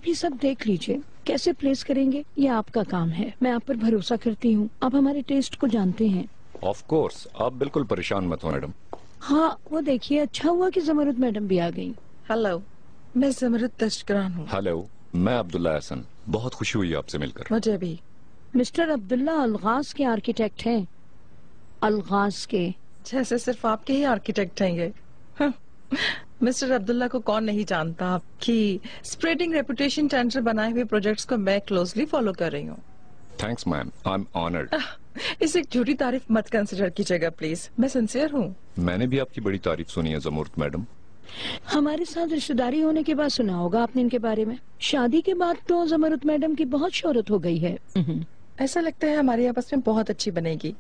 ही सब देख लीजिए, कैसे प्लेस करेंगे ये आपका काम है। मैं आप पर भरोसा करती हूँ, आप हमारे टेस्ट को जानते हैं। ऑफ कोर्स, आप बिल्कुल परेशान मत हो मैडम। हाँ वो देखिए, अच्छा हुआ कि जमरुद मैडम भी आ गई। हेलो, मैं जमरुद तस्करान हूँ। हेलो, मैं अब्दुल्ला हसन। बहुत खुशी हुई आपसे मिलकर। मुझे भी। मिस्टर अब्दुल्ला अलगाज के आर्किटेक्ट हैं। अलगाज के। जैसे सिर्फ आपके ही आर्किटेक्ट हैं ये। हाँ। मिस्टर अब्दुल्ला को कौन नहीं जानता। आपकी स्प्रेडिंग रेपुटेशन टेंडर बनाए हुए प्रोजेक्ट्स को मैं क्लोजली फॉलो कर रही हूँ। Thanks ma'am, I am honoured. इसे एक झूठी तारीफ मत कंसिडर कीजिएगा प्लीज, मैं सिंसियर हूँ। मैंने भी आपकी बड़ी तारीफ सुनी है जमूर्त मैडम। हमारे साथ रिश्तेदारी होने के बाद सुना होगा आपने इनके बारे में। शादी के बाद तो जमरुद मैडम की बहुत शोहरत हो गई है। ऐसा लगता है हमारी आपस में बहुत अच्छी बनेगी।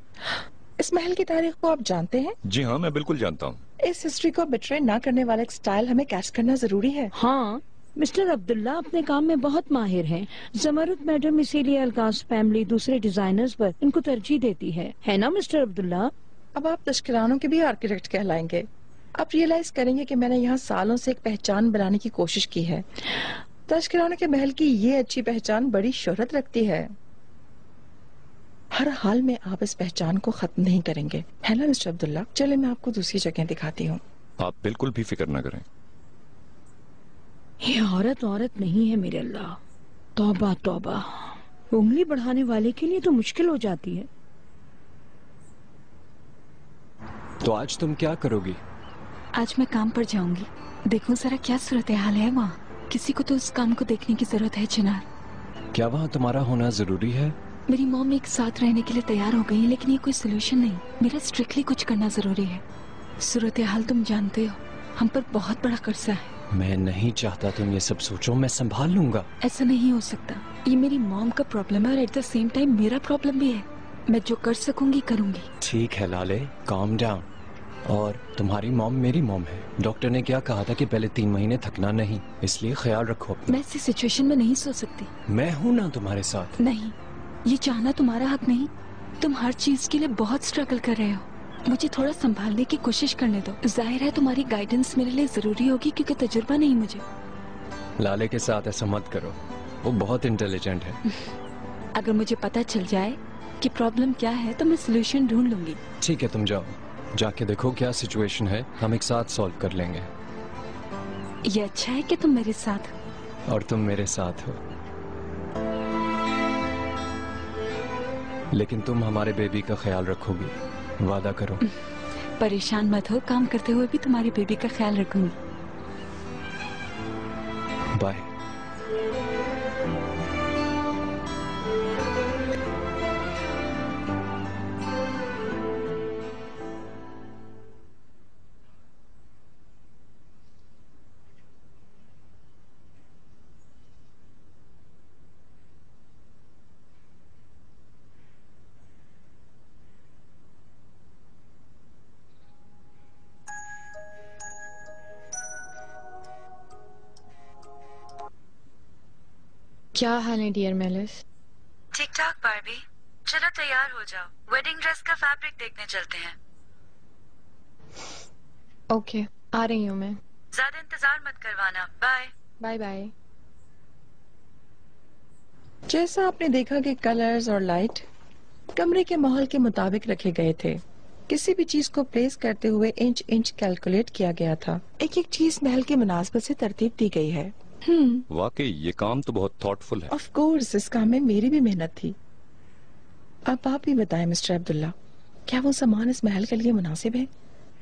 इस महल की तारीख को आप जानते हैं? जी हाँ, मैं बिल्कुल जानता हूँ। इस हिस्ट्री को बिट्रे ना करने वाला एक स्टाइल हमें कैच करना जरूरी है। हाँ, मिस्टर अब्दुल्ला अपने काम में बहुत माहिर हैं। जमरुद मैडम इसीलिए अलगाज फैमिली दूसरे डिजाइनर्स पर इनको तरजीह देती है ना मिस्टर अब्दुल्ला? अब आप तश्किरानों के भी आर्किटेक्ट कहलाएंगे। आप रियलाइज करेंगे कि मैंने यहाँ सालों से एक पहचान बनाने की कोशिश की है। तश्किरानों के महल की ये अच्छी पहचान बड़ी शोहरत रखती है। हर हाल में आप इस पहचान को खत्म नहीं करेंगे, है ना मिस्टर अब्दुल्ला? चले मैं आपको दूसरी जगह दिखाती हूँ। आप बिल्कुल भी फिक्र न करें। ये औरत औरत नहीं है मेरे अल्लाह। तौबा तौबा, उंगली बढ़ाने वाले के लिए तो मुश्किल हो जाती है। तो आज तुम क्या करोगी? आज मैं काम पर जाऊंगी। देखूं जरा क्या सूरत हाल है वहाँ। किसी को तो उस काम को देखने की जरूरत है चिनार। क्या वहाँ तुम्हारा होना जरूरी है? मेरी मॉम एक साथ रहने के लिए तैयार हो गई है, लेकिन ये कोई सोल्यूशन नहीं। मेरा स्ट्रिक्टली कुछ करना जरूरी है। सूरत हाल तुम जानते हो, हम पर बहुत बड़ा कर्जा है। मैं नहीं चाहता तुम ये सब सोचो, मैं संभाल लूंगा। ऐसा नहीं हो सकता। ये मेरी मॉम का प्रॉब्लम है और एट द सेम टाइम मेरा प्रॉब्लम भी है। मैं जो कर सकूंगी करूंगी। ठीक है लाले, काम डाउन। और तुम्हारी मॉम मेरी मॉम है। डॉक्टर ने क्या कहा था कि पहले 3 महीने थकना नहीं, इसलिए ख्याल रखो अपना। मैं ऐसी सिचुएशन में नहीं सो सकती। मैं हूँ ना तुम्हारे साथ। नहीं, ये चाहना तुम्हारा हक नहीं। तुम हर चीज के लिए बहुत स्ट्रगल कर रहे हो। मुझे थोड़ा संभालने की कोशिश करने दो। जाहिर है तुम्हारी गाइडेंस मेरे लिए जरूरी होगी, क्योंकि तजुर्बा नहीं मुझे। लाले के साथ ऐसा मत करो, वो बहुत इंटेलिजेंट है। अगर मुझे पता चल जाए कि प्रॉब्लम क्या है तो मैं सोल्यूशन ढूंढ लूंगी। ठीक है, तुम जाओ, जाके देखो क्या सिचुएशन है, हम एक साथ सॉल्व कर लेंगे। ये अच्छा है कि तुम मेरे साथ हो। और तुम मेरे साथ हो, लेकिन तुम हमारे बेबी का ख्याल रखोगी, वादा करो। परेशान मत हो, काम करते हुए भी तुम्हारी बेबी का ख्याल रखूंगी। बाय। क्या हाल है डियर मेलिस? ठीक ठाक बारबी, चलो तैयार हो जाओ, वेडिंग ड्रेस का फैब्रिक देखने चलते हैं। ओके, आ रही हूँ मैं। ज्यादा इंतजार मत करवाना। Bye bye bye. जैसा आपने देखा कि कलर्स और लाइट कमरे के माहौल के मुताबिक रखे गए थे। किसी भी चीज को प्लेस करते हुए इंच इंच कैलकुलेट किया गया था। एक एक चीज महल के मुनासबत से तरतीब दी गई है। वाकई ये काम तो बहुत थॉटफुल है। ऑफ कोर्स, इस काम में मेरी भी मेहनत थी। अब आप भी बताएं मिस्टर अब्दुल्ला, क्या वो सामान इस महल के लिए मुनासिब है?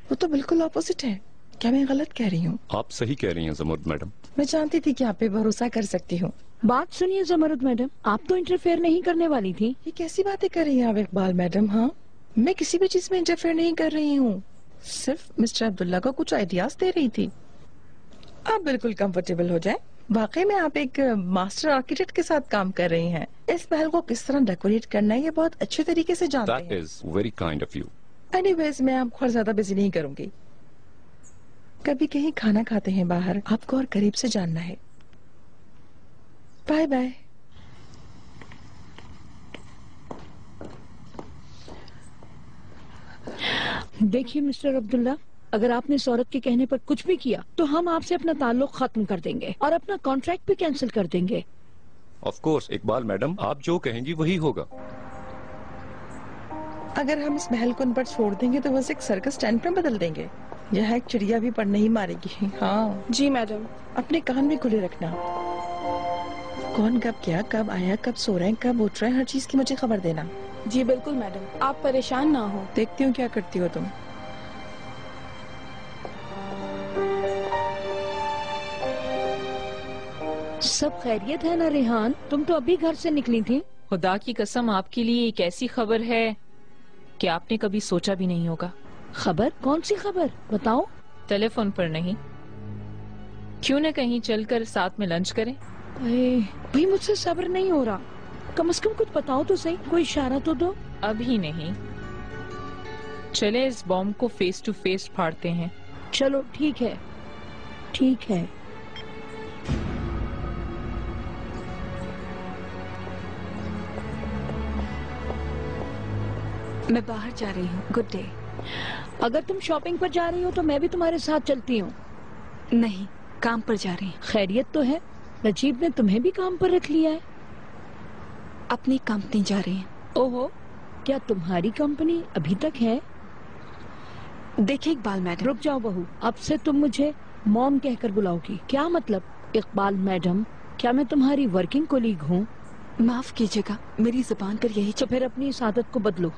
वो तो बिल्कुल ऑपोजिट है। क्या मैं गलत कह रही हूँ? आप सही कह रही हैं जमरुद मैडम। मैं जानती थी कि आप पे भरोसा कर सकती हूँ। बात सुनिए जमरुद मैडम, आप तो इंटरफेयर नहीं करने वाली थी। ये कैसी बातें कर रही हैं आप इकबाल मैडम? हाँ, मैं किसी भी चीज में इंटरफेयर नहीं कर रही हूँ, सिर्फ मिस्टर अब्दुल्ला को कुछ आइडियाज दे रही थी। आप बिल्कुल कंफर्टेबल हो जाएं। वाकई में आप एक मास्टर आर्किटेक्ट के साथ काम कर रही हैं। इस महल को किस तरह डेकोरेट करना है ये बहुत अच्छे तरीके से जानते हैं। That is very kind of you. Anyways, मैं आपको और ज्यादा बिजी नहीं करूंगी। कभी कहीं खाना खाते हैं बाहर, आपको और करीब से जानना है। Bye bye. देखिए मिस्टर अब्दुल्ला, अगर आपने इस औरत के कहने पर कुछ भी किया तो हम आपसे अपना ताल्लुक खत्म कर देंगे और अपना कॉन्ट्रैक्ट भी कैंसिल कर देंगे। ऑफ कोर्स इकबाल मैडम, आप जो कहेंगी वही होगा। अगर हम इस महल को उन पर छोड़ देंगे तो बस एक सर्कस टेंट में बदल देंगे। यह एक चिड़िया भी पर नहीं मारेगी। हाँ जी मैडम। अपने कान भी खुले रखना। कौन कब क्या, कब आया, कब सो रहे हैं, कब उठ रहे हैं, हर चीज की मुझे खबर देना। जी बिल्कुल मैडम, आप परेशान ना हो। देखती हूँ क्या करती हो तुम। सब खैरियत है ना रेहान? तुम तो अभी घर से निकली थी। खुदा की कसम, आपके लिए एक ऐसी खबर है कि आपने कभी सोचा भी नहीं होगा। खबर? कौन सी खबर? बताओ। टेलीफोन पर नहीं, क्यों न कहीं चलकर साथ में लंच करें? भाई मुझसे सब्र नहीं हो रहा। कम से कम कुछ बताओ तो सही, कोई इशारा तो दो। अभी नहीं, चले इस बॉम्ब को फेस टू फेस फाड़ते हैं। चलो ठीक है, ठीक है। मैं बाहर जा रही हूँ। Good day. अगर तुम शॉपिंग पर जा रही हो तो मैं भी तुम्हारे साथ चलती हूँ। नहीं, काम पर जा रही हूँ। खैरियत तो है? नजीब ने तुम्हें भी काम पर रख लिया है? अपनी कंपनी जा रही हूँ। ओहो, क्या तुम्हारी कंपनी अभी तक है? देखिए इकबाल मैडम। रुक जाओ बहू, अब से तुम मुझे मॉम कहकर बुलाओगी। क्या मतलब? इकबाल मैडम, क्या मैं तुम्हारी वर्किंग कोलीग हूँ? माफ कीजिएगा, मेरी जुबान पर यही। तो फिर अपनी इस आदत को बदलो।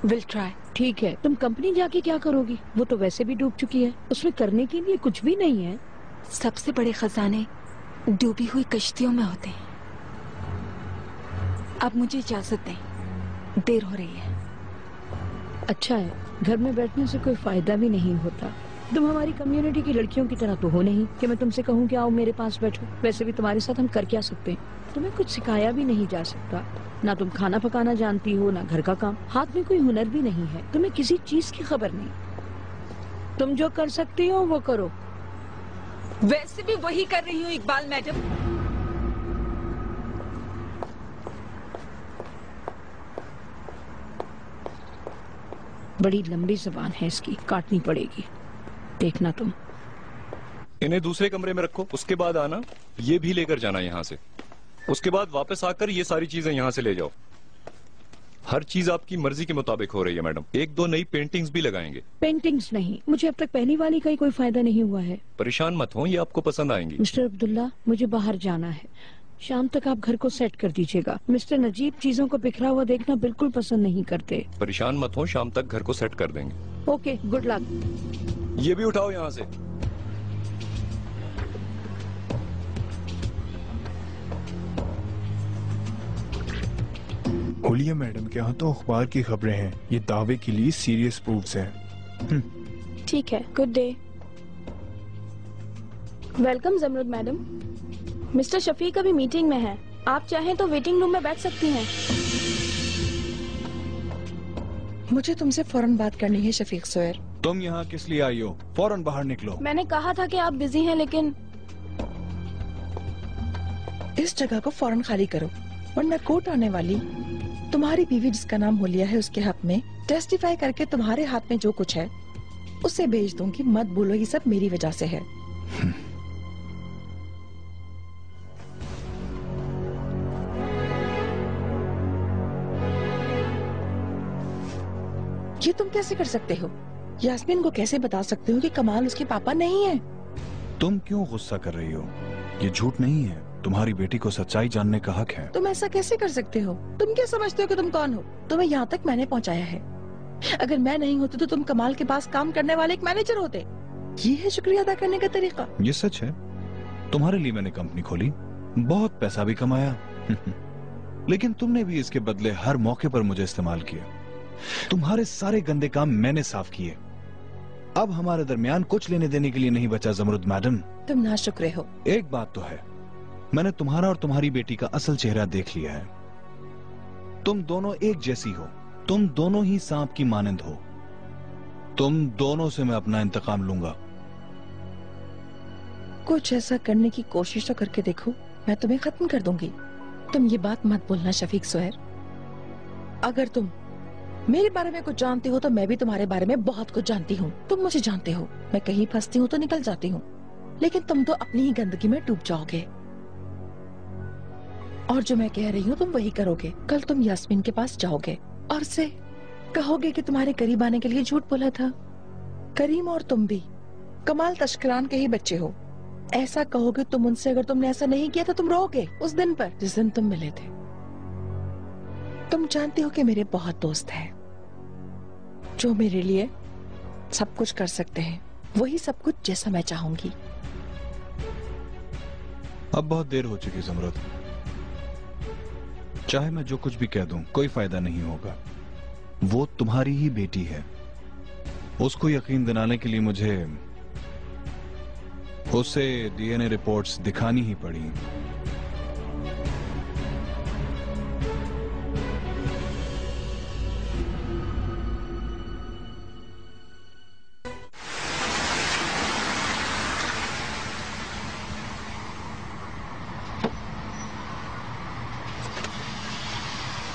Will try. ठीक है, तुम कंपनी जाके क्या करोगी? वो तो वैसे भी डूब चुकी है, उसमें करने के लिए कुछ भी नहीं है। सबसे बड़े खजाने डूबी हुई कश्तियों में होते हैं। अब मुझे इजाजत दें, देर हो रही है। अच्छा है, घर में बैठने से कोई फायदा भी नहीं होता। तुम हमारी कम्युनिटी की लड़कियों की तरह तो हो नहीं कि मैं तुमसे कहूँ कि आओ मेरे पास बैठो। वैसे भी तुम्हारे साथ हम कर क्या सकते हैं? तुम्हें कुछ सिखाया भी नहीं जा सकता। ना तुम खाना पकाना जानती हो, ना घर का काम। हाथ में कोई हुनर भी नहीं है। तुम्हें किसी चीज की खबर नहीं। तुम जो कर सकती हो वो करो। वैसे भी वही कर रही हूँ इकबाल मैडम। बड़ी लंबी जबान है इसकी, काटनी पड़ेगी। देखना तुम। इन्हें दूसरे कमरे में रखो, उसके बाद आना। ये भी लेकर जाना यहाँ से। उसके बाद वापस आकर ये सारी चीजें यहाँ से ले जाओ। हर चीज आपकी मर्जी के मुताबिक हो रही है मैडम। एक दो नई पेंटिंग्स भी लगाएंगे। पेंटिंग्स नहीं, मुझे अब तक पहली वाली का ही कोई फायदा नहीं हुआ है। परेशान मत हो, ये आपको पसंद आएंगी। मिस्टर अब्दुल्ला, मुझे बाहर जाना है। शाम तक आप घर को सेट कर दीजिएगा। मिस्टर नजीब चीजों को बिखरा हुआ देखना बिल्कुल पसंद नहीं करते। परेशान मत हो, शाम तक घर को सेट कर देंगे। Okay, good luck. ये भी उठाओ यहाँ से। हुलिया मैडम के यहाँ तो अखबार की खबरें हैं। ये दावे के लिए सीरियस प्रूफ्स हैं। ठीक है, good day. Welcome Jamrud madam. Mister Shafiq अभी मीटिंग में है, आप चाहें तो वेटिंग रूम में बैठ सकती हैं। मुझे तुमसे फौरन बात करनी है शफीक सोयर। तुम यहाँ किस लिए आई हो? फौरन बाहर निकलो। मैंने कहा था कि आप बिजी हैं, लेकिन इस जगह को फौरन खाली करो, वरना कोर्ट आने वाली तुम्हारी बीवी जिसका नाम हुलिया है उसके हक में टेस्टिफाई करके तुम्हारे हाथ में जो कुछ है उसे भेज दूंगी। मत बोलो ये सब मेरी वजह से है। ये तुम कैसे कर सकते हो? यास्मीन को कैसे बता सकते हो कि कमाल उसके पापा नहीं है? तुम क्यों गुस्सा कर रही हो? ये झूठ नहीं है। तुम्हारी बेटी को सच्चाई जानने का हक है। तुम ऐसा कैसे कर सकते हो? तुम क्या समझते हो कि तुम कौन हो? तुम्हें यहाँ तक मैंने पहुँचाया है। अगर मैं नहीं होती तो तुम कमाल के पास काम करने वाले एक मैनेजर होते। ये है शुक्रिया अदा करने का तरीका? ये सच है। तुम्हारे लिए मैंने कंपनी खोली, बहुत पैसा भी कमाया लेकिन तुमने भी इसके बदले हर मौके पर मुझे इस्तेमाल किया। तुम्हारे सारे गंदे काम मैंने साफ किए। अब हमारे दरमियान कुछ लेने देने के लिए नहीं बचा जमरुद मैडम। तुम नाशुक्रे हो। एक बात तो है, मैंने तुम्हारा और तुम्हारी बेटी का असल चेहरा देख लिया है। तुम दोनों एक जैसी हो। तुम दोनों ही सांप की मानंद हो। तुम दोनों से मैं अपना इंतकाम लूंगा। कुछ ऐसा करने की कोशिश तो करके देखो, मैं तुम्हें खत्म कर दूंगी। तुम ये बात मत बोलना शफीक सोहर। अगर तुम मेरे बारे में कुछ जानती हो तो मैं भी तुम्हारे बारे में बहुत कुछ जानती हूँ। तुम मुझे जानते हो, मैं कहीं फंसती हूँ तो निकल जाती हूँ, लेकिन तुम तो अपनी ही गंदगी में डूब जाओगे। और जो मैं कह रही हूँ तुम वही करोगे। कल तुम यास्मीन के पास जाओगे और उसे कहोगे कि तुम्हारे करीब आने के लिए झूठ बोला था। करीम और तुम भी कमाल तश्करान के ही बच्चे हो। ऐसा कहोगे तुम उनसे, अगर तुमने ऐसा नहीं किया तो तुम रोओगे उस दिन पर जिस दिन तुम मिले थे। तुम जानते हो कि मेरे बहुत दोस्त हैं जो मेरे लिए सब कुछ कर सकते हैं, वही सब कुछ जैसा मैं चाहूंगी। अब बहुत देर हो चुकी ज़मरुद। चाहे मैं जो कुछ भी कह दूं कोई फायदा नहीं होगा। वो तुम्हारी ही बेटी है। उसको यकीन दिलाने के लिए मुझे उसे डीएनए रिपोर्ट्स दिखानी ही पड़ी।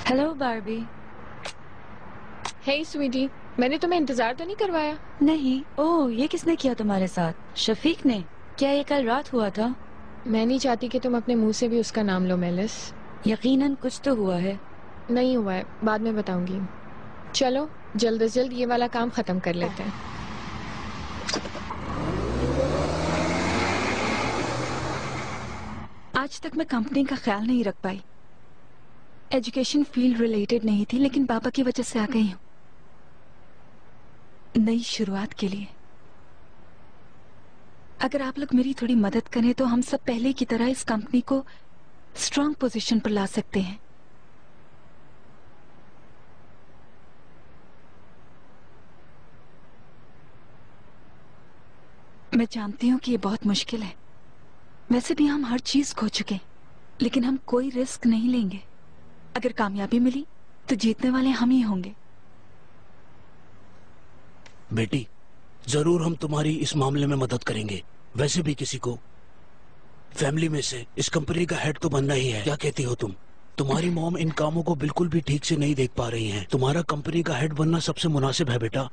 Hello Barbie. हे स्वीटी, मैंने तुम्हें इंतजार तो नहीं करवाया? नहीं। ओह, ये किसने किया तुम्हारे साथ? शफीक ने? क्या ये कल रात हुआ था? मैं नहीं चाहती कि तुम अपने मुंह से भी उसका नाम लो मेलिस। यकीनन कुछ तो हुआ है। नहीं हुआ है, बाद में बताऊंगी। चलो जल्द से जल्द ये वाला काम खत्म कर लेते हैं। आज तक मैं कंपनी का ख्याल नहीं रख पाई। एजुकेशन फील्ड रिलेटेड नहीं थी, लेकिन पापा की वजह से आ गई हूँ नई शुरुआत के लिए। अगर आप लोग मेरी थोड़ी मदद करें तो हम सब पहले की तरह इस कंपनी को स्ट्रांग पोजीशन पर ला सकते हैं। मैं जानती हूँ कि ये बहुत मुश्किल है। वैसे भी हम हर चीज खो चुके, लेकिन हम कोई रिस्क नहीं लेंगे। अगर कामयाबी मिली तो जीतने वाले हम ही होंगे। बेटी, जरूर हम तुम्हारी इस मामले में मदद करेंगे। वैसे भी किसी को फैमिली में से इस कंपनी का हेड तो बनना ही है। क्या कहती हो तुम? तुम्हारी मॉम इन कामों को बिल्कुल भी ठीक से नहीं देख पा रही हैं। तुम्हारा कंपनी का हेड बनना सबसे मुनासिब है बेटा,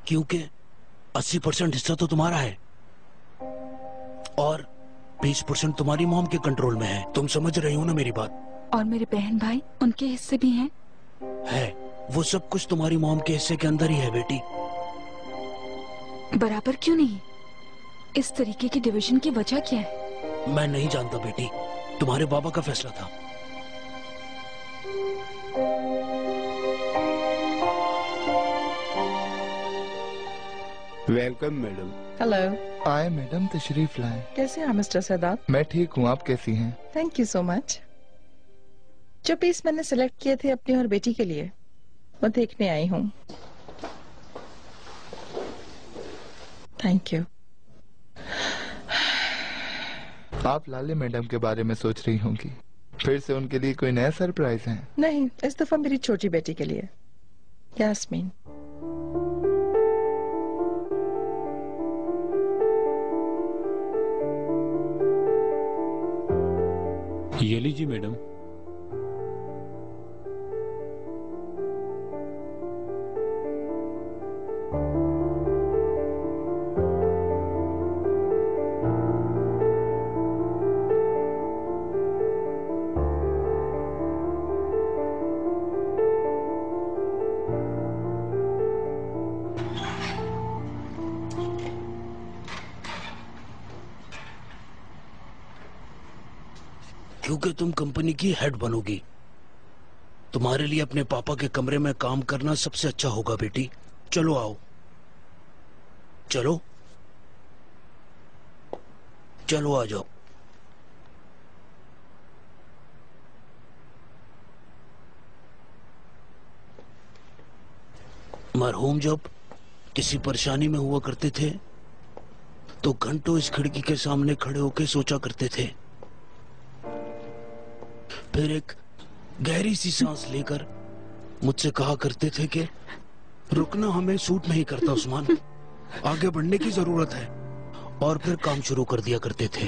क्योंकि 80% हिस्सा तो तुम्हारा है और 20% तुम्हारी मॉम के कंट्रोल में है। तुम समझ रही हो ना मेरी बात? और मेरे बहन भाई, उनके हिस्से भी हैं? है, वो सब कुछ तुम्हारी मॉम के हिस्से के अंदर ही है बेटी। बराबर क्यों नहीं? इस तरीके की डिवीजन की वजह क्या है? मैं नहीं जानता बेटी, तुम्हारे बाबा का फैसला था। Welcome madam. हेलो। आए मैडम, तशरीफ लाएं। कैसे हैं मिस्टर सदात? मैं ठीक हूँ, आप कैसी हैं? Thank you so much. जो पीस मैंने सिलेक्ट किए थे अपनी और बेटी के लिए, वो देखने आई हूँ। Thank you. आप लाले मैडम के बारे में सोच रही होंगी। फिर से उनके लिए कोई नया सरप्राइज है? नहीं, इस दफा मेरी छोटी बेटी के लिए, यास्मीन। ये लीजिए मैडम। क्योंकि तुम कंपनी की हेड बनोगी, तुम्हारे लिए अपने पापा के कमरे में काम करना सबसे अच्छा होगा बेटी। चलो आओ, चलो चलो आ जाओ। मरहूम जब किसी परेशानी में हुआ करते थे तो घंटों इस खिड़की के सामने खड़े होकर सोचा करते थे, फिर एक गहरी सी सांस लेकर मुझसे कहा करते थे कि रुकना हमें सूट नहीं करता उस्मान, आगे बढ़ने की जरूरत है, और फिर काम शुरू कर दिया करते थे।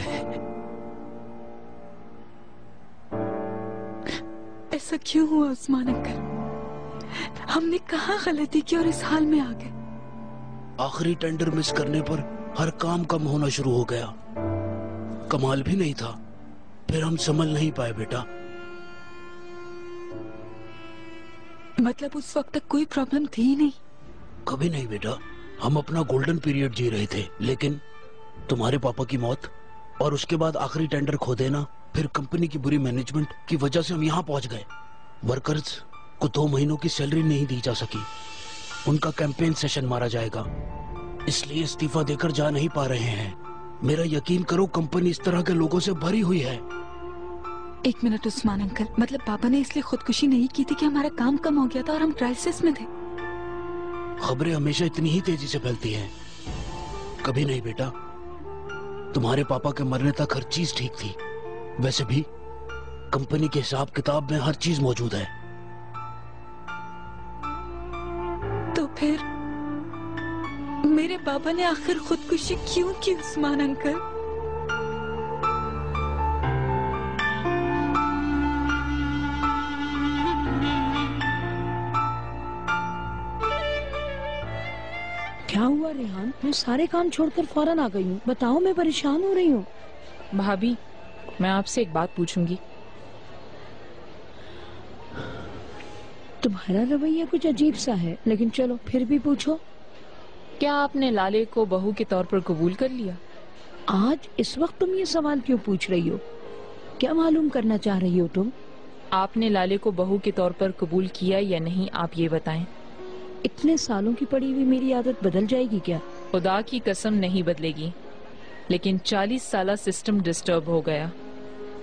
ऐसा क्यों हुआ उस्मान अंकल? हमने कहाँ गलती की और इस हाल में आ गए। आखिरी टेंडर मिस करने पर हर काम कम होना शुरू हो गया। कमाल भी नहीं था, फिर हम संभल नहीं पाए बेटा। मतलब उस वक्त तक कोई प्रॉब्लम थी ही नहीं? कभी नहीं बेटा, हम अपना गोल्डन पीरियड जी रहे थे। लेकिन तुम्हारे पापा की मौत और उसके बाद आखिरी टेंडर खो देना, फिर कंपनी की बुरी मैनेजमेंट की वजह से हम यहाँ पहुंच गए। वर्कर्स को 2 महीनों की सैलरी नहीं दी जा सकी। उनका कैंपेन सेशन मारा जाएगा, इसलिए इस्तीफा देकर जा नहीं पा रहे हैं। मेरा यकीन करो, कंपनी इस तरह के लोगों से भरी हुई है। 1 मिनट उस्मान अंकल, मतलब पापा ने इसलिए खुदकुशी नहीं की थी कि हमारा काम कम हो गया था और हम क्राइसिस में थे? खबरें हमेशा इतनी ही तेजी से फैलती हैं। कभी नहीं बेटा, तुम्हारे पापा के मरने तक हर चीज ठीक थी। वैसे भी कंपनी के हिसाब किताब में हर चीज मौजूद है। तो फिर मेरे पापा ने आखिर खुदकुशी क्यों की उस्मान अंकल? क्या हुआ रेहान? मैं सारे काम छोड़कर फौरन आ गई हूँ। बताओ, मैं परेशान हो रही हूँ। भाभी, मैं आपसे एक बात पूछूंगी। तुम्हारा रवैया कुछ अजीब सा है, लेकिन चलो फिर भी पूछो। क्या आपने लाले को बहू के तौर पर कबूल कर लिया? आज इस वक्त तुम ये सवाल क्यों पूछ रही हो? क्या मालूम करना चाह रही हो तुम? आपने लाले को बहू के तौर पर कबूल किया या नहीं, आप ये बताएं। इतने सालों की पड़ी हुई मेरी आदत बदल जाएगी क्या? खुदा की कसम नहीं बदलेगी, लेकिन 40 साला सिस्टम डिस्टर्ब हो गया।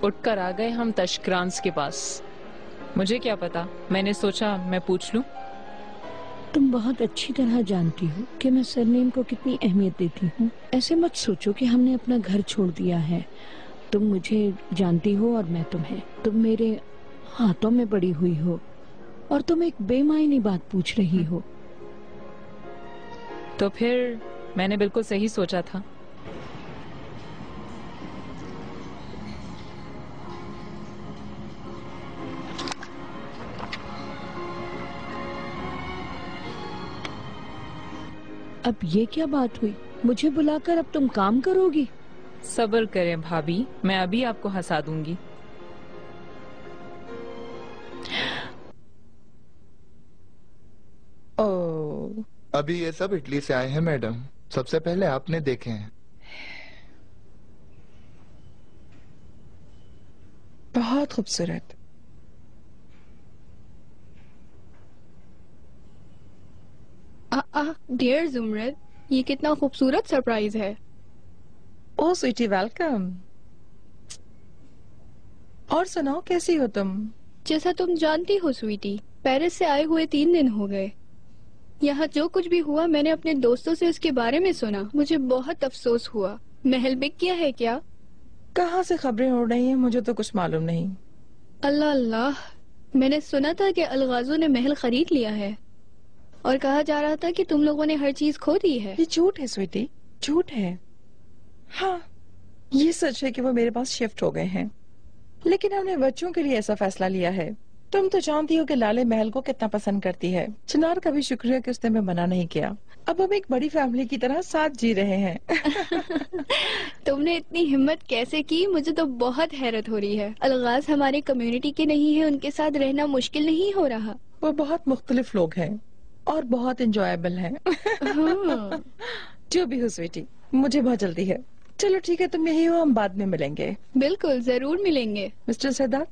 उठकर आ गए हम तशक्रांस के पास। मुझे क्या पता, मैंने सोचा मैं पूछ लूं। तुम बहुत अच्छी तरह जानती हो कि मैं सरनेम को कितनी अहमियत देती हूँ। ऐसे मत सोचो कि हमने अपना घर छोड़ दिया है। तुम मुझे जानती हो और मैं तुम्हें। तुम मेरे हाथों में पड़ी हुई हो और तुम एक बेमायनी बात पूछ रही हो। तो फिर मैंने बिल्कुल सही सोचा था। अब ये क्या बात हुई? मुझे बुलाकर अब तुम काम करोगी? सब्र करें भाभी, मैं अभी आपको हंसा दूंगी। ओह, अभी ये सब इटली से आए हैं मैडम। सबसे पहले आपने देखे हैं। बहुत खूबसूरत। डियर जुमरत, ये कितना खूबसूरत सरप्राइज है। ओह स्वीटी, वेलकम। और सुनाओ, कैसी हो तुम? जैसा तुम जानती हो स्वीटी, पेरिस से आए हुए 3 दिन हो गए। यहाँ जो कुछ भी हुआ मैंने अपने दोस्तों से उसके बारे में सुना। मुझे बहुत अफसोस हुआ। महल बिक गया है क्या? कहाँ से खबरें उड़ रही हैं? मुझे तो कुछ मालूम नहीं। अल्लाह अल्लाह, मैंने सुना था कि अलगाजों ने महल खरीद लिया है और कहा जा रहा था कि तुम लोगों ने हर चीज खो दी है। ये झूठ है स्वीटी, झूठ है। हाँ, ये सच है कि वो मेरे पास शिफ्ट हो गए हैं, लेकिन हमने बच्चों के लिए ऐसा फैसला लिया है। तुम तो जानती हो कि लाले महल को कितना पसंद करती है। चिनार का भी शुक्रिया कि उसने हमें मना नहीं किया। अब हम एक बड़ी फैमिली की तरह साथ जी रहे हैं। तुमने इतनी हिम्मत कैसे की? मुझे तो बहुत हैरत हो रही है। अलगाज हमारे कम्युनिटी के नहीं है, उनके साथ रहना मुश्किल नहीं हो रहा। वो बहुत मुख्तलिफ लोग हैं और बहुत एंजॉयबल हैं। हाँ। जो भी हो स्वीटी, मुझे बहुत जल्दी है। चलो ठीक है, तुम यही हो, हम बाद में मिलेंगे। बिल्कुल, जरूर मिलेंगे। मिस्टर सरदार,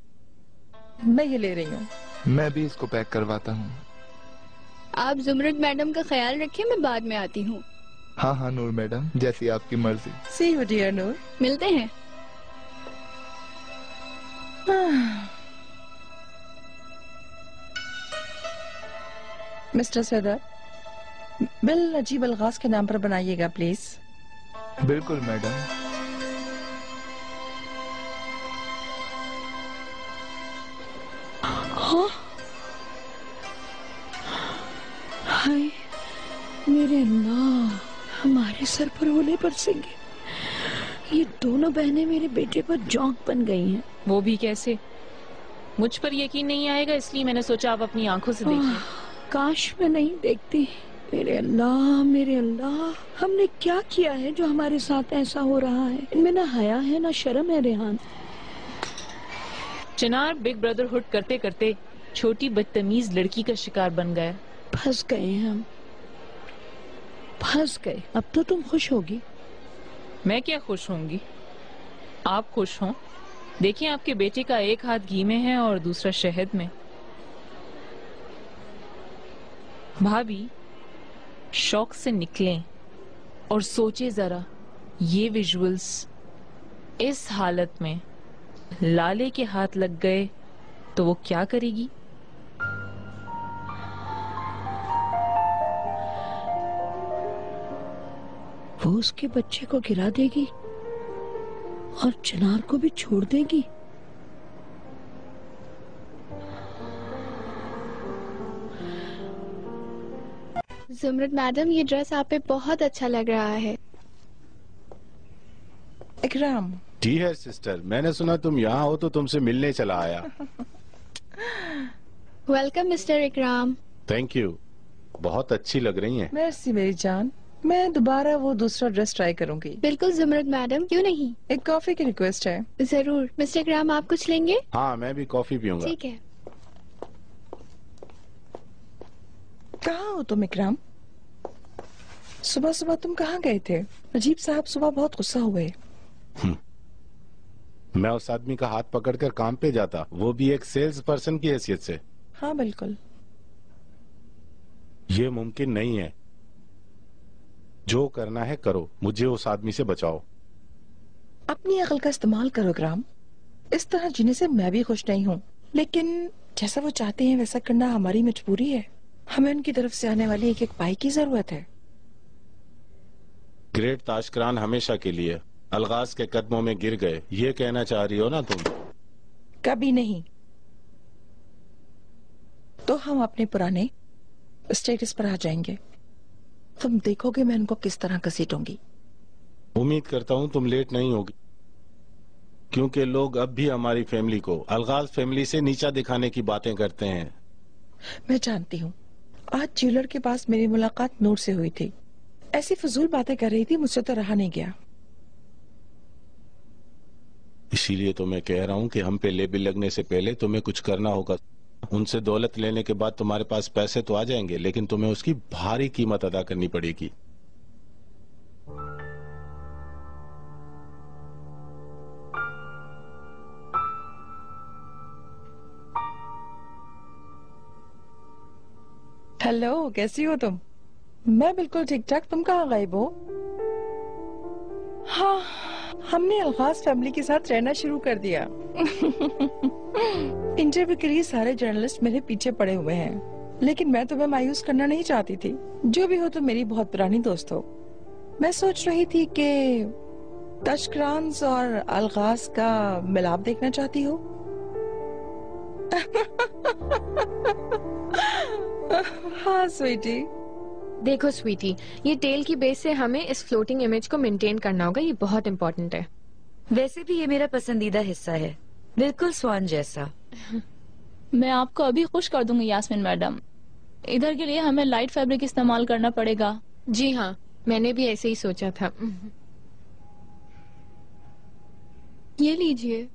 मैं ये ले रही हूँ। मैं भी इसको पैक करवाता हूँ। आप जुमरत मैडम का ख्याल रखिए, मैं बाद में आती हूँ। हाँ हाँ नूर मैडम, जैसी आपकी मर्जी। सी यू डियर नूर। मिलते हैं। मिस्टर सरदार, बिल नजीब अलगाज के नाम पर बनाइएगा प्लीज। बिल्कुल मैडम। हाँ? हाय मेरे अल्लाह, हमारे सर पर ओले बरसेंगे। ये दोनों बहनें मेरे बेटे पर जोंक बन गई हैं। वो भी कैसे? मुझ पर यकीन नहीं आएगा, इसलिए मैंने सोचा आप अपनी आंखों से देखिए। काश मैं नहीं देखती। मेरे अल्लाह, मेरे अल्लाह, हमने क्या किया है जो हमारे साथ ऐसा हो रहा है? इनमें ना हया है ना शर्म है रेहान। चिनार बिग ब्रदरहुड करते करते छोटी बदतमीज लड़की का शिकार बन गया। फंस गए हम, फंस गए। अब तो तुम खुश होगी। मैं क्या खुश होंगी, आप खुश हों। देखिए आपके बेटे का एक हाथ घी में है और दूसरा शहद में। भाभी शौक से निकलें और सोचे जरा, ये विजुअल्स इस हालत में लाले के हाथ लग गए तो वो क्या करेगी? वो उसके बच्चे को गिरा देगी और चिनार को भी छोड़ देगी। ज़ुमरत मैडम, ये ड्रेस आप पे बहुत अच्छा लग रहा है। इकराम। जी है सिस्टर, मैंने सुना तुम यहाँ हो तो तुमसे मिलने चला आया। Welcome mister Ikram. Thank you, बहुत अच्छी लग रही हैं। मेर्सी मेरी जान, मैं दोबारा वो दूसरा ड्रेस ट्राई करूंगी। बिल्कुल ज़ुमरत मैडम, क्यों नहीं। एक कॉफी की रिक्वेस्ट है। जरूर। मिस्टर इकराम, आप कुछ लेंगे? हाँ, मैं भी कॉफी पीऊंगा। ठीक है। कहाँ हो तुम इकराम? सुबह सुबह तुम कहाँ गए थे? अजीब साहब सुबह बहुत गुस्सा हुए। मैं उस आदमी का हाथ पकड़कर काम पे जाता, वो भी एक सेल्स पर्सन की हैसियत से। हाँ बिल्कुल। ये मुमकिन नहीं है। जो करना है करो, मुझे उस आदमी से बचाओ। अपनी अकल का इस्तेमाल करो इकराम। इस तरह जीने से मैं भी खुश नहीं हूँ, लेकिन जैसा वो चाहते हैं वैसा करना हमारी मजबूरी है। हमें उनकी तरफ से आने वाली एक एक पाई की जरूरत है। ग्रेट ताशकरान हमेशा के लिए अलगाज के कदमों में गिर गए, ये कहना चाह रही हो ना तुम? कभी नहीं। तो हम अपने पुराने स्टेटस पर आ जाएंगे। तुम देखोगे मैं उनको किस तरह घसीटूंगी। उम्मीद करता हूँ तुम लेट नहीं होगी, क्योंकि लोग अब भी हमारी फैमिली को अलगाज फैमिली से नीचा दिखाने की बातें करते हैं। मैं जानती हूँ। आज ज्वेलर के पास मेरी मुलाकात नूर से हुई थी। ऐसी फजूल बातें कर रही थी, मुझसे तो रहा नहीं गया। इसीलिए तो मैं कह रहा हूँ कि हम पे लेबल लगने से पहले तुम्हें कुछ करना होगा। उनसे दौलत लेने के बाद तुम्हारे पास पैसे तो आ जाएंगे, लेकिन तुम्हें उसकी भारी कीमत अदा करनी पड़ेगी। हेलो, कैसी हो तुम? मैं बिल्कुल ठीक ठाक। तुम कहाँ गायब हो? हाँ, हमने अलगाज फैमिली के साथ रहना शुरू कर दिया। इंटरव्यू के लिए सारे जर्नलिस्ट मेरे पीछे पड़े हुए हैं, लेकिन मैं तुम्हें मायूस करना नहीं चाहती थी। जो भी हो, तुम मेरी बहुत पुरानी दोस्त हो। मैं सोच रही थी कि तशकरान्स और अलगाज का मिलाप देखना चाहती हो। हाँ स्वीटी। देखो स्वीटी, ये टेल की बेस से हमें इस फ्लोटिंग इमेज को मेंटेन करना होगा। ये बहुत इम्पोर्टेंट है। वैसे भी ये मेरा पसंदीदा हिस्सा है, बिल्कुल स्वान जैसा। मैं आपको अभी खुश कर दूंगी यास्मीन मैडम। इधर के लिए हमें लाइट फैब्रिक इस्तेमाल करना पड़ेगा। जी हाँ, मैंने भी ऐसे ही सोचा था। ये लीजिए।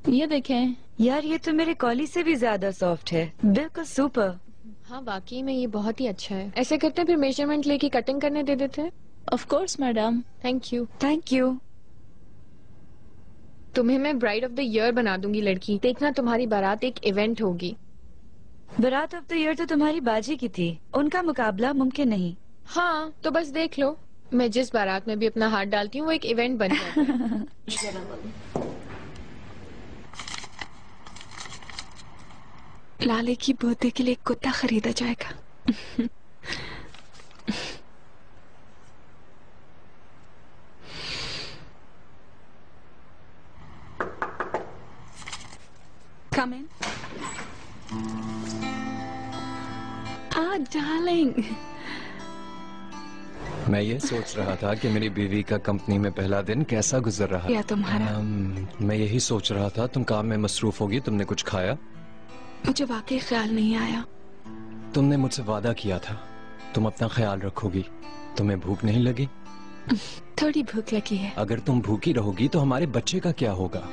ये देखें। यार ये तो मेरे कॉली से भी ज्यादा सॉफ्ट है, बिल्कुल सुपर। हाँ वाकई में ये बहुत ही अच्छा है। ऐसे करते हैं, फिर मेजरमेंट लेके कटिंग करने दे देते हैं। Of course madam. Thank you. Thank you. तुम्हें मैं ब्राइड ऑफ द ईयर बना दूंगी लड़की। देखना, तुम्हारी बारात एक इवेंट होगी। बारात ऑफ द ईयर तो तुम्हारी बाजी की थी, उनका मुकाबला मुमकिन नहीं। हाँ तो बस देख लो, मैं जिस बारात में भी अपना हाथ डालती हूँ वो एक इवेंट बन जाता है। लाले की बर्थडे के लिए एक कुत्ता खरीदा जाएगा। Come in. डार्लिंग। मैं ये सोच रहा था कि मेरी बीवी का कंपनी में पहला दिन कैसा गुजर रहा। या तुम्हारा? मैं यही सोच रहा था, तुम काम में मसरूफ होगी। तुमने कुछ खाया? मुझे वाकई ख्याल नहीं आया। तुमने मुझसे वादा किया था तुम अपना ख्याल रखोगी। तुम्हें भूख नहीं लगी? थोड़ी भूख लगी है। अगर तुम भूखी रहोगी तो हमारे बच्चे का क्या होगा?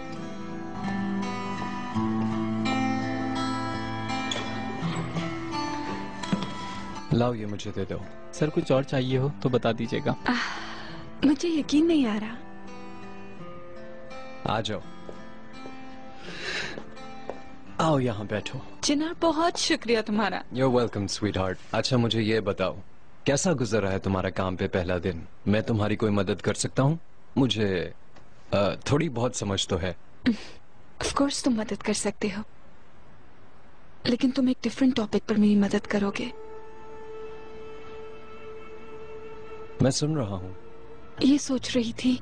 लाओ ये मुझे दे दो। सर कुछ और चाहिए हो तो बता दीजिएगा। मुझे यकीन नहीं आ रहा। आ जाओ, आओ यहाँ बैठो। चिनार बहुत शुक्रिया तुम्हारा। You're welcome, sweetheart। अच्छा मुझे ये बताओ कैसा गुजर रहा है तुम्हारा काम पे पहला दिन? मैं तुम्हारी कोई मदद कर सकता हूँ? मुझे थोड़ी बहुत समझ तो है। Of course तुम मदद कर सकते हो, लेकिन तुम एक डिफरेंट टॉपिक पर मेरी मदद करोगे। मैं सुन रहा हूँ। ये सोच रही थी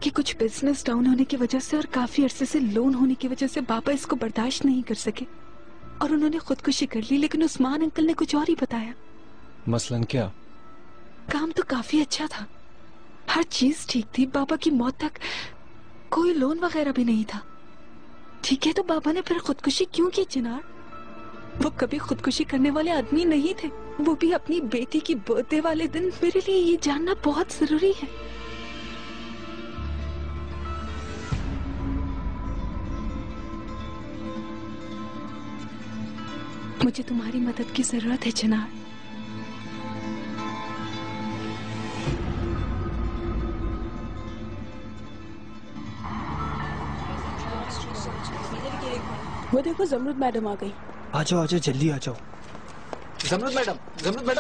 कि कुछ बिजनेस डाउन होने की वजह से और काफी अरसे से लोन होने की वजह से पापा इसको बर्दाश्त नहीं कर सके और उन्होंने खुदकुशी कर ली, लेकिन उस्मान अंकल ने कुछ और ही बताया। मसलन क्या? काम तो काफी अच्छा था, हर चीज ठीक थी, पापा की मौत तक कोई लोन वगैरह भी नहीं था। ठीक है, तो पापा ने फिर खुदकुशी क्यों की चिनार? वो कभी खुदकुशी करने वाले आदमी नहीं थे, वो भी अपनी बेटी की बर्थडे वाले दिन। मेरे लिए ये जानना बहुत जरूरी है। मुझे तुम्हारी मदद की जरूरत है चिनार। वो देखो जमरुद मैडम आ गई। आ जाओ जल्दी आ जाओ। जमरुद मैडम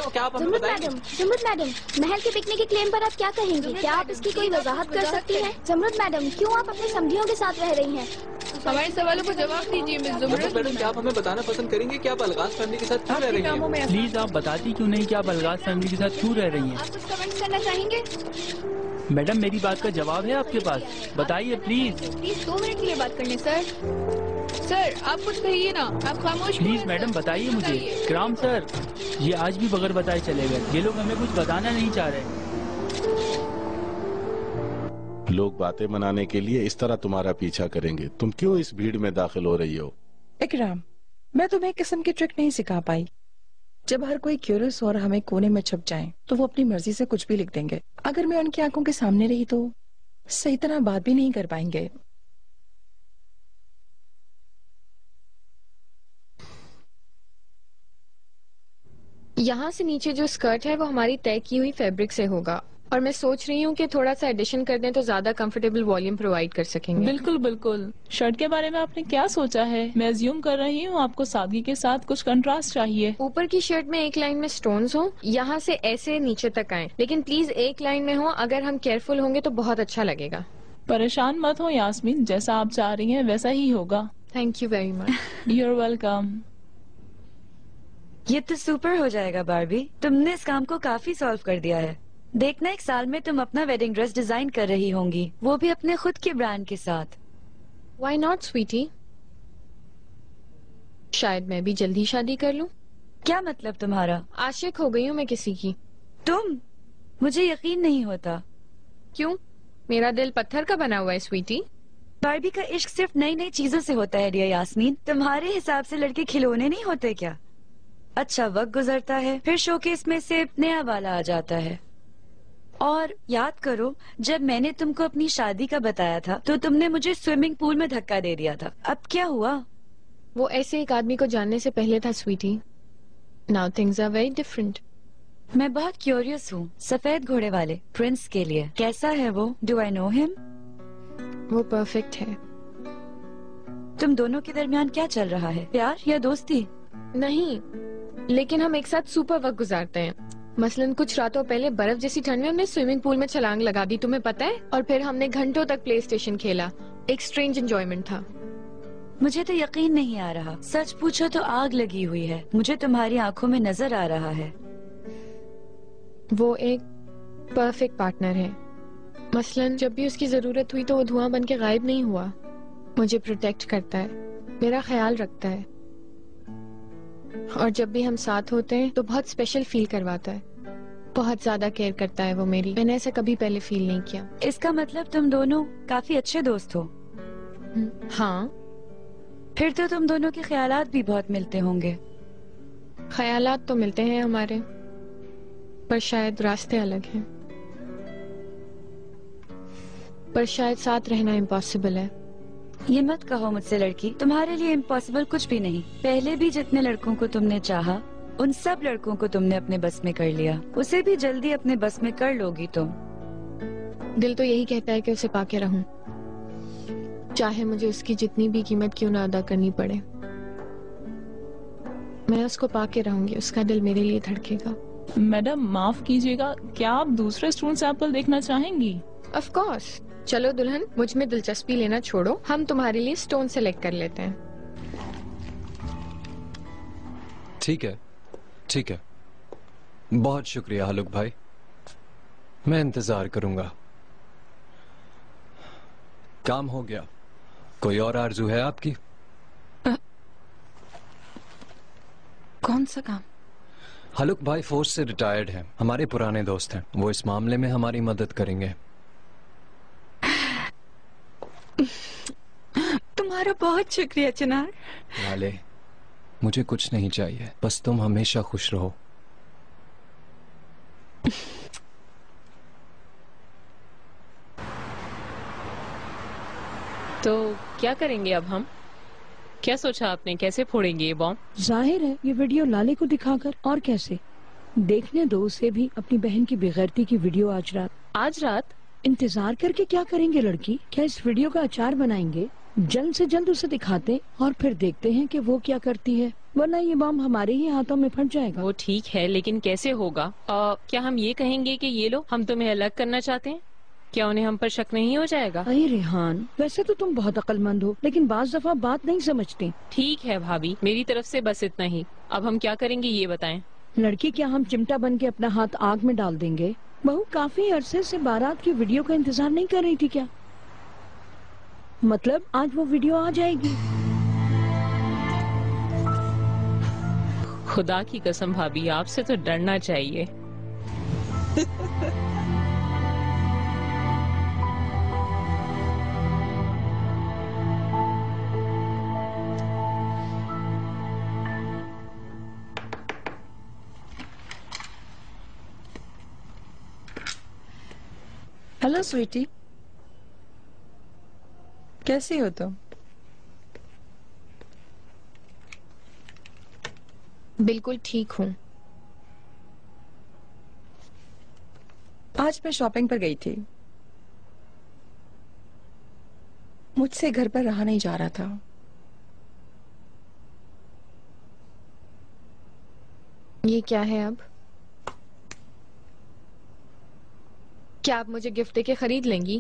क्या आप हमें बताएंगे? जमरुद मैडम, महल के बिकने के क्लेम पर आप क्या कहेंगी? क्या आप इसकी कोई वजाहत कर सकती हैं? जमरुद मैडम, क्यों आप अपने समधियों के साथ रह रही हैं? हमारे सवालों को जवाब दीजिए मिस जमरुद मैडम। क्या आप हमें बताना पसंद करेंगे कि आप अलगाज फैमिली के साथ क्यों रह रही हैं? प्लीज आप बताती क्यों नहीं कि आप अलगाज फैमिली के साथ क्यों रह रही हैं? आप कुछ कमेंट करना चाहेंगे? मैडम मेरी बात का जवाब है आपके पास, बताइए प्लीज। प्लीज 2 मिनट के लिए बात करनी सर आप कुछ कहिए ना, आप खामोश। प्लीज मैडम बताइए मुझे। क्राम सर, ये आज भी बगैर बताए चले गए। ये लोग हमें कुछ बताना नहीं चाह रहे। लोग बातें बनाने के लिए इस तरह तुम्हारा पीछा करेंगे। तुम क्यों इस भीड़ में दाखिल हो रही हो? इकराम, मैं तुम्हें एक किस्म की ट्रिक नहीं सिखा पाई। जब हर कोई क्यूरियस और हमें कोने में छुप जाए तो वो अपनी मर्जी से कुछ भी लिख देंगे। अगर मैं उनकी आंखों के सामने रही तो सही तरह बात भी नहीं कर पाएंगे। यहाँ से नीचे जो स्कर्ट है वो हमारी तय की हुई फैब्रिक से होगा, और मैं सोच रही हूँ कि थोड़ा सा एडिशन कर दें तो ज्यादा कंफर्टेबल वॉल्यूम प्रोवाइड कर सकेंगे। बिल्कुल बिल्कुल। शर्ट के बारे में आपने क्या सोचा है? मैं अज्यूम कर रही हूँ आपको सादगी के साथ कुछ कंट्रास्ट चाहिए। ऊपर की शर्ट में एक लाइन में स्टोन्स हो, यहाँ से ऐसे नीचे तक आए, लेकिन प्लीज एक लाइन में हो। अगर हम केयरफुल होंगे तो बहुत अच्छा लगेगा। परेशान मत हो यास्मीन, जैसा आप चाह रही हैं वैसा ही होगा। Thank you very much. You are welcome. ये तो सुपर हो जाएगा बारबी, तुमने इस काम को काफी सॉल्व कर दिया है। देखना 1 साल में तुम अपना वेडिंग ड्रेस डिजाइन कर रही होंगी, वो भी अपने खुद के ब्रांड के साथ। Why not, Sweety? शायद मैं भी जल्दी शादी कर लूं। क्या मतलब तुम्हारा? आशिक हो गई हूँ मैं किसी की। तुम? मुझे यकीन नहीं होता। क्यों? मेरा दिल पत्थर का बना हुआ है स्वीटी। बारबी का इश्क सिर्फ नई नई चीजों से होता है डियर यास्मीन। तुम्हारे हिसाब से लड़के खिलौने नहीं होते क्या? अच्छा वक्त गुजरता है, फिर शोकेस में से नया वाला आ जाता है। और याद करो, जब मैंने तुमको अपनी शादी का बताया था तो तुमने मुझे स्विमिंग पूल में धक्का दे दिया था। अब क्या हुआ? वो ऐसे एक आदमी को जानने से पहले था sweetie. Now things are very different. मैं बहुत क्यूरियस हूँ सफेद घोड़े वाले प्रिंस के लिए। कैसा है वो? Do I know him? वो परफेक्ट है। तुम दोनों के दरमियान क्या चल रहा है? प्यार या दोस्ती? नहीं, लेकिन हम एक साथ सुपर वक्त गुजारते हैं। मसलन कुछ रातों पहले बर्फ जैसी ठंड में हमने स्विमिंग पूल में छलांग लगा दी, तुम्हें पता है? और फिर हमने घंटों तक प्ले स्टेशन खेला। एक स्ट्रेंज एंजॉयमेंट था। मुझे तो यकीन नहीं आ रहा। सच पूछो तो आग लगी हुई है, मुझे तुम्हारी आंखों में नजर आ रहा है। वो एक परफेक्ट पार्टनर है। मसलन जब भी उसकी जरूरत हुई तो वो धुआं बन के गायब नहीं हुआ। मुझे प्रोटेक्ट करता है, मेरा ख्याल रखता है, और जब भी हम साथ होते हैं तो बहुत स्पेशल फील करवाता है। बहुत ज्यादा केयर करता है वो मेरी। मैंने ऐसा कभी पहले फील नहीं किया। इसका मतलब तुम दोनों काफी अच्छे दोस्त हो? हाँ, फिर तो तुम दोनों के ख्यालात भी बहुत मिलते होंगे। ख्यालात तो मिलते हैं हमारे, पर शायद रास्ते अलग हैं। पर शायद साथ रहना इम्पॉसिबल है। ये मत कहो मुझसे लड़की, तुम्हारे लिए इम्पॉसिबल कुछ भी नहीं। पहले भी जितने लड़कों को तुमने चाहा, उन सब लड़कों को तुमने अपने बस में कर लिया। उसे भी जल्दी अपने बस में कर लोगी तुम। दिल तो यही कहता है कि उसे पाके रहूं, चाहे मुझे उसकी जितनी भी कीमत क्यों ना अदा करनी पड़े। मैं उसको पाके रहूंगी, उसका दिल मेरे लिए धड़केगा। मैडम माफ कीजिएगा, क्या आप दूसरे स्टोन सैंपल देखना चाहेंगी? Of course. चलो दुल्हन, मुझ में दिलचस्पी लेना छोड़ो, हम तुम्हारे लिए स्टोन सेलेक्ट कर लेते हैं। ठीक है, ठीक है। बहुत शुक्रिया हलुक भाई, मैं इंतजार करूंगा। काम हो गया। कोई और आरजू है आपकी? कौन सा काम? हलुक भाई फोर्स से रिटायर्ड हैं, हमारे पुराने दोस्त हैं। वो इस मामले में हमारी मदद करेंगे। तुम्हारा बहुत शुक्रिया चिनार। लाले, मुझे कुछ नहीं चाहिए, बस तुम हमेशा खुश रहो। तो क्या करेंगे अब हम? क्या सोचा आपने, कैसे फोड़ेंगे ये बॉम्ब? जाहिर है ये वीडियो लाले को दिखाकर, और कैसे। देखने दो उसे भी अपनी बहन की बेगैरती की वीडियो आज रात। आज रात? इंतजार करके क्या करेंगे लड़की? क्या इस वीडियो का अचार बनाएंगे? जल्द से जल्द उसे दिखाते और फिर देखते हैं कि वो क्या करती है, वरना ये बॉम्ब हमारे ही हाथों में फट जाएगा। वो ठीक है, लेकिन कैसे होगा? क्या हम ये कहेंगे कि ये लो, हम तुम्हें अलग करना चाहते हैं? क्या उन्हें हम पर शक नहीं हो जाएगा? अरे रेहान, वैसे तो तुम बहुत अक्लमंद हो, लेकिन बाज दफा बात नहीं समझती। ठीक है भाभी, मेरी तरफ से बस इतना ही। अब हम क्या करेंगे ये बताएं। लड़की, क्या हम चिमटा बन के अपना हाथ आग में डाल देंगे? बहू काफी अरसे से बारात की वीडियो का इंतजार नहीं कर रही थी क्या? मतलब आज वो वीडियो आ जाएगी। खुदा की कसम भाभी, आपसे तो डरना चाहिए। हेलो स्वीटी, कैसी हो तुम? बिल्कुल ठीक हूँ। आज मैं शॉपिंग पर गई थी। मुझसे घर पर रहा नहीं जा रहा था। ये क्या है अब? क्या आप मुझे गिफ्ट देके खरीद लेंगी?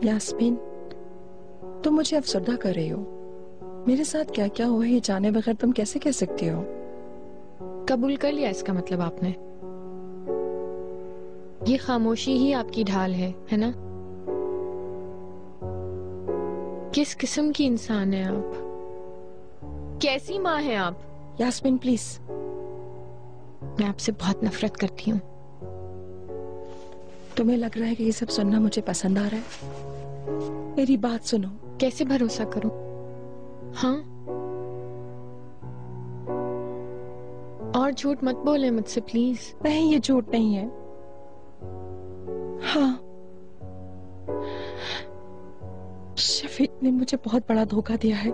यास्मीन, तुम मुझे अफसरदा कर रही हो। मेरे साथ क्या क्या हुआ ये जाने बगैर तुम कैसे कह सकती हो? कबूल कर लिया इसका मतलब आपने? ये खामोशी ही आपकी ढाल है ना? किस किस्म की इंसान है आप? कैसी माँ है आप? यास्मीन प्लीज, मैं आपसे बहुत नफरत करती हूँ। तुम्हें लग रहा है कि ये सब सुनना मुझे पसंद आ रहा है? मेरी बात सुनो। कैसे भरोसा करूं? हाँ, और झूठ मत बोले मुझसे प्लीज। नहीं, ये झूठ नहीं है। हाँ, शफीक ने मुझे बहुत बड़ा धोखा दिया है।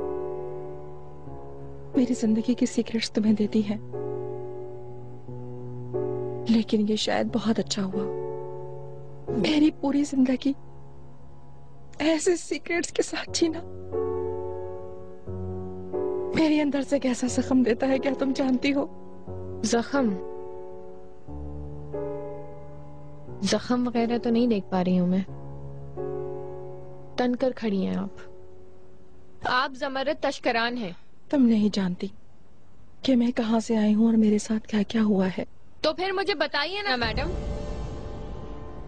मेरी जिंदगी की सीक्रेट्स तुम्हें देती हैं, लेकिन ये शायद बहुत अच्छा हुआ। मेरी पूरी जिंदगी ऐसे सीक्रेट्स के साथ जीना मेरे अंदर से कैसा जख्म देता है, क्या तुम जानती हो? जख्म? जख्म वगैरह तो नहीं देख पा रही हूँ मैं। तनकर खड़ी हैं आप जमरत तशकरान हैं। तुम नहीं जानती कि मैं कहाँ से आई हूँ और मेरे साथ क्या क्या हुआ है। तो फिर मुझे बताइए ना मैडम।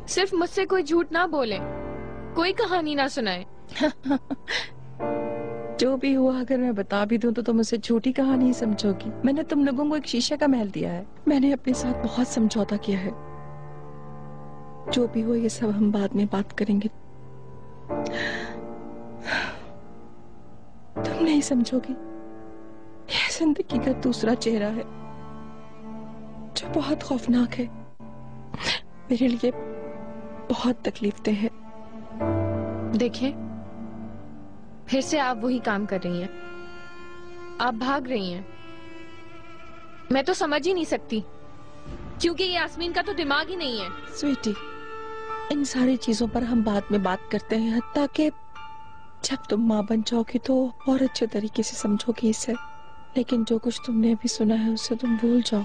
सिर्फ मुझसे कोई झूठ ना बोले, कोई कहानी ना सुनाए। जो भी हुआ अगर मैं बता भी दूं तो तुम उसे झूठी कहानी ही समझोगी। मैंने तुम लोगों को एक शीशे का महल दिया है। मैंने अपने साथ बहुत समझौता किया है। जो भी हो ये सब हम बाद में बात करेंगे। तुम नहीं समझोगी, यह जिंदगी का दूसरा चेहरा है जो बहुत खौफनाक है। मेरे लिए बहुत तकलीफदेह है। देखें, फिर से आप वही काम कर रही हैं। आप भाग रही हैं। मैं तो समझ ही नहीं सकती, क्योंकि यास्मीन का तो दिमाग ही नहीं है। स्वीटी, इन सारी चीजों पर हम बाद में बात करते हैं, हत्ता कि जब तुम माँ बन जाओगी तो और अच्छे तरीके से समझोगी इसे। लेकिन जो कुछ तुमने अभी सुना है उससे तुम भूल जाओ।